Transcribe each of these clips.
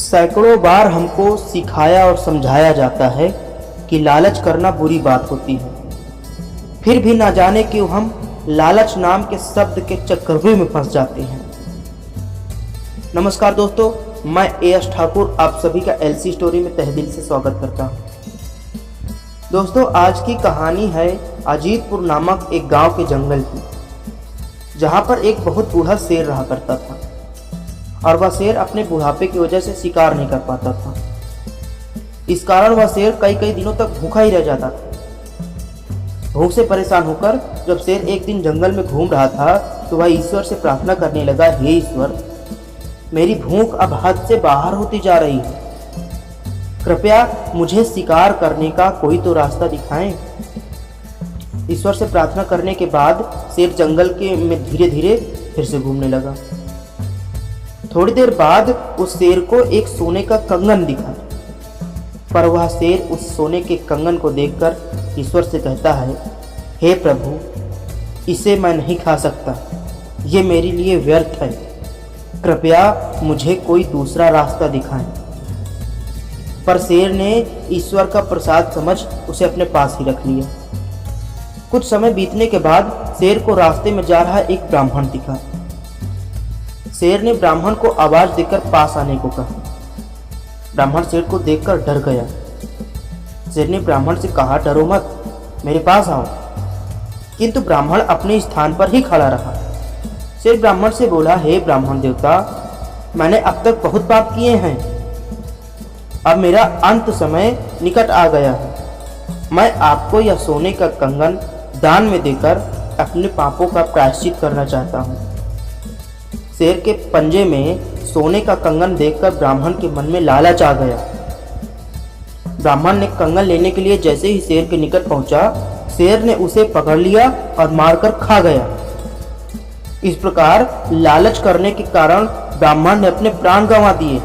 सैकड़ों बार हमको सिखाया और समझाया जाता है कि लालच करना बुरी बात होती है, फिर भी ना जाने क्यों हम लालच नाम के शब्द के चक्रव्यूह में फंस जाते हैं। नमस्कार दोस्तों, मैं एएस ठाकुर आप सभी का एलसी स्टोरी में तहे दिल से स्वागत करता हूं। दोस्तों, आज की कहानी है अजीतपुर नामक एक गांव के जंगल की, जहां पर एक बहुत बूढ़ा शेर रहा करता था और वह शेर अपने बुढ़ापे की वजह से शिकार नहीं कर पाता था। इस कारण वह शेर कई कई दिनों तक भूखा ही रह जाता था। भूख से परेशान होकर जब शेर एक दिन जंगल में घूम रहा था तो वह ईश्वर से प्रार्थना करने लगा, हे ईश्वर, मेरी भूख अब हद से बाहर होती जा रही है, कृपया मुझे शिकार करने का कोई तो रास्ता दिखाएं। ईश्वर से प्रार्थना करने के बाद शेर जंगल में धीरे धीरे फिर से घूमने लगा। थोड़ी देर बाद उस शेर को एक सोने का कंगन दिखा, पर वह शेर उस सोने के कंगन को देखकर ईश्वर से कहता है, हे प्रभु, इसे मैं नहीं खा सकता, ये मेरे लिए व्यर्थ है, कृपया मुझे कोई दूसरा रास्ता दिखाएं। पर शेर ने ईश्वर का प्रसाद समझ उसे अपने पास ही रख लिया। कुछ समय बीतने के बाद शेर को रास्ते में जा रहा एक ब्राह्मण दिखा। शेर ने ब्राह्मण को आवाज देकर पास आने को कहा। ब्राह्मण शेर को देखकर डर गया। शेर ने ब्राह्मण से कहा, डरो मत, मेरे पास आओ। किंतु ब्राह्मण अपने स्थान पर ही खड़ा रहा। शेर ब्राह्मण से बोला, हे ब्राह्मण देवता, मैंने अब तक बहुत पाप किए हैं, अब मेरा अंत समय निकट आ गया है। मैं आपको यह सोने का कंगन दान में देकर अपने पापों का प्रायश्चित करना चाहता हूँ। शेर के पंजे में सोने का कंगन देखकर ब्राह्मण के मन में लालच आ गया। ब्राह्मण ने कंगन लेने के लिए जैसे ही शेर के निकट पहुंचा, शेर ने उसे पकड़ लिया और मारकर खा गया। इस प्रकार लालच करने के कारण ब्राह्मण ने अपने प्राण गंवा दिए।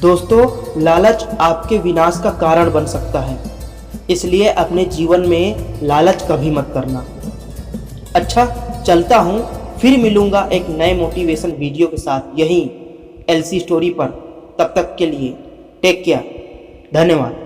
दोस्तों, लालच आपके विनाश का कारण बन सकता है, इसलिए अपने जीवन में लालच कभी मत करना। अच्छा, चलता हूँ, फिर मिलूंगा एक नए मोटिवेशन वीडियो के साथ यहीं एलसी स्टोरी पर। तब तक के लिए टेक केयर, धन्यवाद।